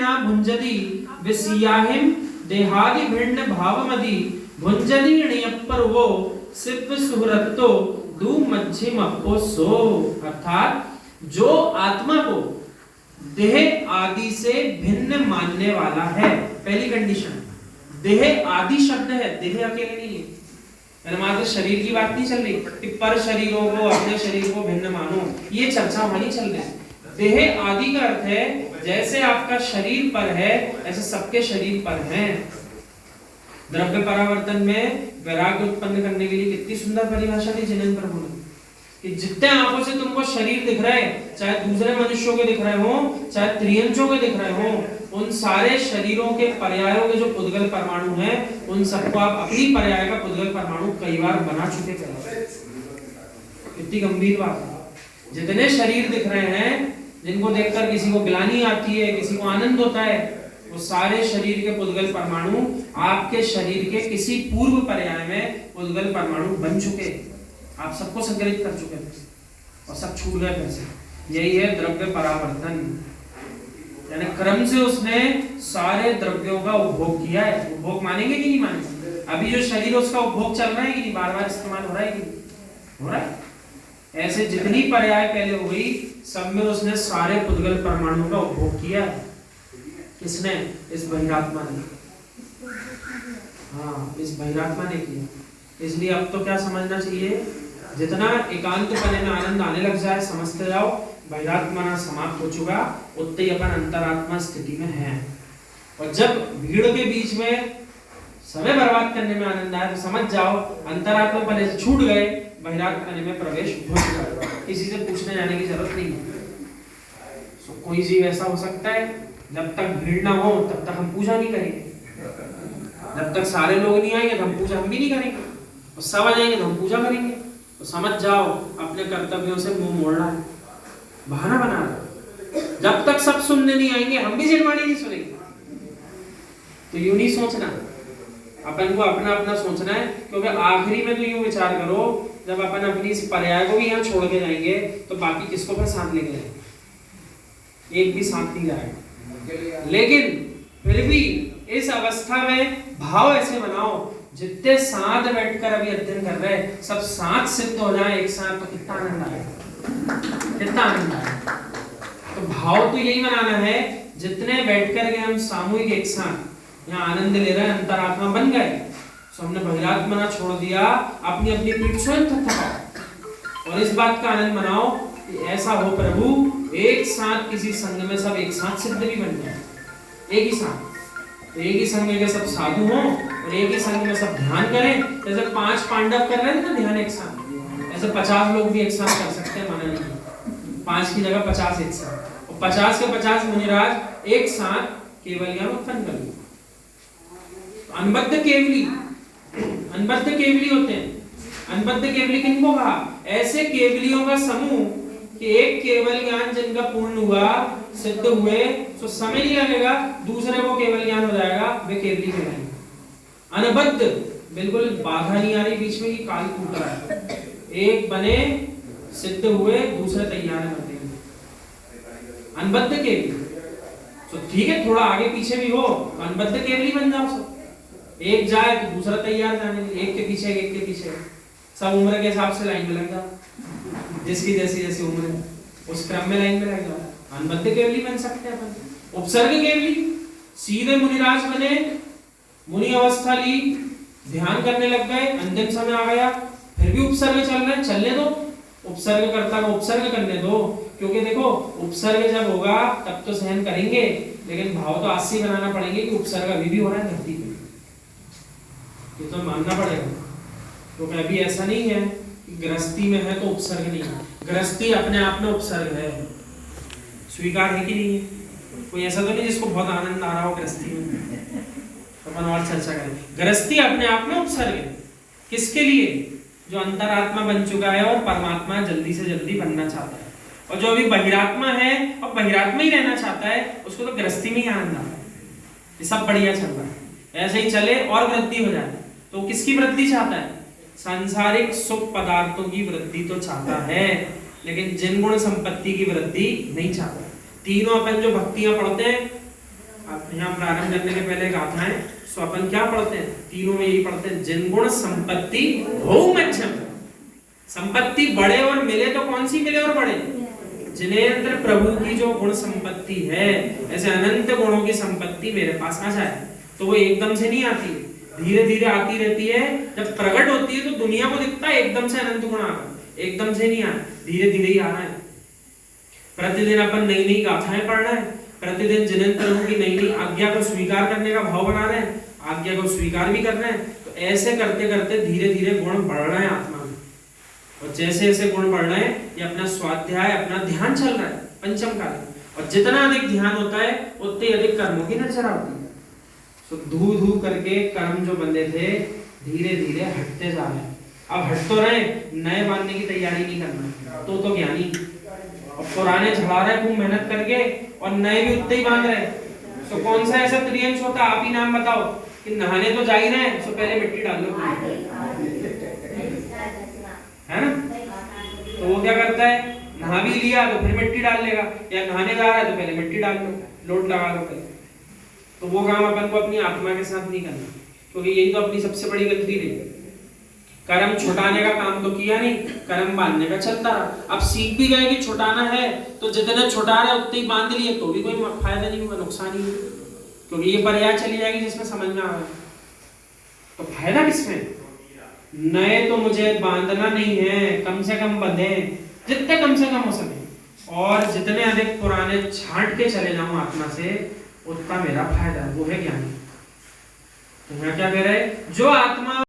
न भुंजति विसियाहिम देहादि भिन्न भावमदि भुंजति णयप्परवो सिप्प सुहृतो दु मध्यम अपो सो। अर्थात जो आत्मा को देह आदि से भिन्न मानने वाला है, पहली कंडीशन, देह आदि शब्द है, देह अकेले नहीं है, मात्र शरीर की बात नहीं चल रही कि पर शरीरों को अपने शरीर को भिन्न मानो, ये चर्चा वहां नहीं चल रही। देह आदि का अर्थ है जैसे आपका शरीर पर है ऐसे सबके शरीर पर है। द्रव्य परावर्तन में वैराग्य उत्पन्न करने के लिए कितनी सुंदर परिभाषा दी जिनेन्द्र प्रभु ने कि जितने आंखों से तुमको शरीर दिख रहा है, चाहे दूसरे मनुष्यों के दिख रहे हो, चाहे त्रियंचों के दिख रहे हो, उन सारे शरीरों के पर्यायों के जो पुद्गल परमाणु हैं, उन सबको आप अपनी पर्याय का पुद्गल परमाणु कई बार बना चुके हैं। कितनी गंभीर बात है। जितने शरीर दिख रहे हैं, जिनको देखकर किसी को ग्लानि आती है, किसी को आनंद होता है, वो सारे शरीर के पुद्गल परमाणु आपके शरीर के किसी पूर्व पर्याय में पुद्गल परमाणु बन चुके, आप सबको संग्रहित कर चुके हैं और सब छूट गए फिर से। यही है द्रव्य परावर्तन, यानी क्रम से उसने सारे द्रव्यों का उपभोग किया है। उपभोग मानेंगे कि नहीं मानेंगे? अभी जो शरीर उसका उपभोग चल रहा है कि नहीं, बार बार इस्तेमाल हो रहा है कि नहीं हो रहा है? ऐसे जितनी पर्याय पहले हुई सब में उसने सारे पुद्गल परमाणु का उपभोग किया है। किसने? इस बहिरात्मा ने। हाँ, इस बहिरात्मा ने किया। इसलिए अब तो क्या समझना चाहिए, जितना एकांत पने में आनंद आने लग जाए समझते जाओ बहिरात्मा समाप्त हो चुका, उतने ही अपन अंतरात्मा स्थिति में है। और जब भीड़ के बीच में समय बर्बाद करने में आनंद आया तो समझ जाओ अंतरात्मा पने से छूट गए, बहिरात्मा पने में प्रवेश हो चुका। किसी से पूछने जाने की जरूरत नहीं है। कोई जीव ऐसा हो सकता है जब तक भीड़ ना हो तब तक हम पूजा नहीं करेंगे, जब तक सारे लोग नहीं आएंगे तो हम पूजा हम भी नहीं करेंगे, और सब आ जाएंगे तो हम पूजा करेंगे। तो समझ जाओ अपने कर्तव्यों से मुंह मोड़ना है, बहाना बना रहा। जब तक सब सुनने नहीं आएंगे हम भी जिरवाणी नहीं सुनेंगे। तो यूं नहीं सोचना, अपन को अपना अपना सोचना है, क्योंकि आखिरी में तो यूं विचार करो जब अपन अपनी इस पर्याय को भी यहाँ छोड़ के जाएंगे तो बाकी किसको फिर साथ लेके जाएंगे? एक भी साथ नहीं जाएगा। लेकिन फिर भी इस अवस्था में भाव ऐसे बनाओ, जितने साथ बैठकर अभी अध्ययन कर रहे हैं सब साथ सिद्ध हो जाए एक साथ, तो कितना आनंद आएगा, कितना आनंद आएगा। तो भाव तो यही बनाना है, जितने बैठकर के हम सामूहिक एक साथ यहाँ आनंद ले रहे हैं, अंतरात्मा बन गए, तो हमने बहिरात्मा छोड़ दिया, अपनी अपनी पीठ स्वयं थपथपाओ और इस बात का आनंद मनाओ कि ऐसा हो प्रभु एक साथ किसी संघ में सब एक साथ सिद्ध भी बन जाए, एक ही साथ। तो एक ही संघ में सब साधु हों और एक ही संघ में सब ध्यान करें। जैसे 5 पांडव कर रहे थे ना ध्यान एक साथ, ऐसे 50 लोग भी एक साथ कर सकते हैं, माना नहीं। 5 की जगह 50 एक साथ, और 50 के 50 मुनिराज एक साथ केवल ज्ञान उत्पन्न कर लो। अनबद्ध केवली, अनबद्ध केवली होते हैं। अनबद्ध केवली किनको कहा? ऐसे केवलियों का समूह कि एक केवल ज्ञान जिनका पूर्ण हुआ, सिद्ध हुए, तो समय नहीं लगेगा, दूसरे को केवल ज्ञान हो जाएगा, वे केवली कहलाएंगे। अनबद्ध, बिल्कुल बाधा नहीं आ रही बीच में कि काल टूट रहा है, एक बने सिद्ध हुए, दूसरे तैयार कर देंगे। अनबद्ध केवली, तो ठीक है थोड़ा आगे पीछे भी हो, अनबद्ध केवली बन जाओ सब। एक जाए तो दूसरा तैयार जाने, एक के पीछे एक के पीछे, सब उम्र के हिसाब से लाइन में लग जाओ, जिसकी जैसी जैसी उम्र है उस क्रम में लाइन में लग जाओ। अनबद्ध केवली बन सकते हैं अपन। उपसर्ग केवली, सीधे मुनिराज बने, मुनि अवस्था ली, ध्यान करने लग गए, अंतिम समय आ गया, फिर भी उपसर्ग चल रहे हैं, चलने दो, उपसर्ग करता को उपसर्ग करने दो। क्योंकि देखो उपसर्ग जब होगा तब तो सहन करेंगे, लेकिन भाव तो आसी बनाना पड़ेंगे कि उपसर्ग अभी भी हो रहा है धरती पे, ये तो मानना पड़ेगा। क्योंकि अभी ऐसा नहीं है कि गृहस्थी में है तो उपसर्ग नहीं है, गृहस्थी अपने आप में उपसर्ग है, स्वीकार है कि नहीं है? कोई ऐसा तो नहीं जिसको बहुत आनंद आ रहा हो गृहस्थी में, अपन और चर्चा करें। गृहस्थी अपने आप में उपसर्ग है, किसके लिए? जो अंतरात्मा बन चुका है और परमात्मा जल्दी से जल्दी बनना चाहता है, और जो अभी बहिरात्मा है और बहिरात्मा ही रहना चाहता है, उसको तो गृहस्थी में ही आनंद आता है, ये सब बढ़िया चल रहा है, ऐसे ही चले और वृद्धि हो जाए। तो किसकी वृद्धि चाहता है? सांसारिक सुख पदार्थों की वृद्धि तो चाहता है, लेकिन जिन गुण संपत्ति की वृद्धि नहीं चाहता। तीनों अपन जो भक्तियां पढ़ते हैं यहाँ प्रारंभ करने के पहले गाथा है, सो अपन क्या पढ़ते हैं, तीनों में यही पढ़ते हैं, जिनगुण संपत्ति हो मध्यम। संपत्ति बढ़े और मिले तो कौन सी मिले और बढ़े, जिन्हें अंदर प्रभु की जो गुण संपत्ति है, ऐसे अनंत गुणों की संपत्ति मेरे पास आ जाए, तो वो एकदम से नहीं आती, धीरे धीरे आती रहती है। जब प्रकट होती है तो दुनिया को दिखता है एकदम से अनंत गुण आ रहा है, एकदम से नहीं आ रहा, धीरे धीरे ही आ रहा है। प्रतिदिन अपन नई नई गाथाएं पढ़ रहे हैं, प्रतिदिन जिनेंद्र प्रभु की नई नई आज्ञा को स्वीकार करने का भाव बना रहे हैं, आज्ञा को स्वीकार भी कर रहे हैं। तो ऐसे करते करते धीरे धीरे गुण बढ़ रहे हैं आत्मा में, और जैसे जैसे गुण बढ़ रहे हैं, ये अपना स्वाध्याय, अपना ध्यान चल रहा है पंचम काल में, और जितना अधिक ध्यान होता है उतनी अधिक कर्मों की नजर आती है। तो धू धू करके कर्म जो बंधे थे धीरे धीरे हटते जा रहे हैं। अब हट तो रहे, नए बांधने की तैयारी नहीं करना, तो ज्ञानी। अब पुराने झड़ा रहे खूब मेहनत करके, और नए भी उतने ही बांध रहे। तो कौन सा ऐसा त्रियंश होता, आप ही नाम बताओ, कि नहाने तो जा ही रहे हैं, तो पहले मिट्टी डाल लो, है ना। तो वो क्या करता है, नहा भी लिया तो फिर मिट्टी डाल लेगा, या नहाने जा रहा है तो पहले मिट्टी डाल लो, लोट लगा लो पहले। तो वो काम अपन को अपनी आत्मा के साथ नहीं करना, क्योंकि यही तो अपनी सबसे बड़ी गलती रही। कर्म छुटाने का काम तो किया नहीं, कर्म बांधने का चलता रहा। अब सीख भी गए कि छुटाना है, तो जितने छुटा रहे उतने ही बांध लिए, तो भी कोई फायदा नहीं हुआ, नुकसान ही, क्योंकि ये पर्याय चली जाएगी जिसमें समझ में आ रहा है। तो फायदा किसमें, नए तो मुझे बांधना नहीं है, कम से कम बंधे, जितने कम से कम हो सके, और जितने अधिक पुराने छांट के चले जाऊं आत्मा से, उतना मेरा फायदा है, वो है ज्ञानी। तो यहाँ क्या कह रहे हैं, जो आत्मा